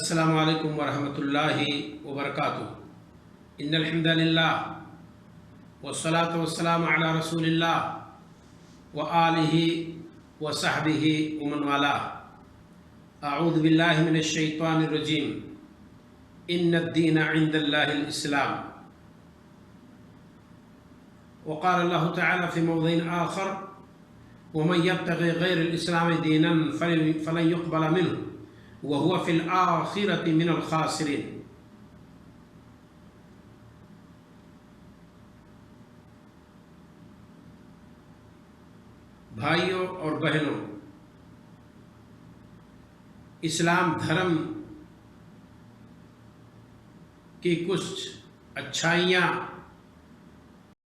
अस्सलामु अलैकुम वरहमतुल्लाहि वबरकातुहू। इन्नल हम्दलिल्लाह वस्सलातु वस्सलामु अला रसूलिल्लाह व आलिहि व सहबिहि व मन वालाह। अऊज़ु बिल्लाहि मिनश शैतानिर रजीम। इन्नद-दीन इंदल्लाहिल इस्लाम। व क़ाल अल्लाहु तआला फ़ी मौज़िइन आख़र व मन यब्तग़ि ग़ैरल इस्लाम दीनन फ़लन युक़बल मिन्हु व हुवा फ़िल आख़िरति मिनल ख़ासिरीन। भाइयों और बहनों, इस्लाम धर्म की कुछ अच्छाइयाँ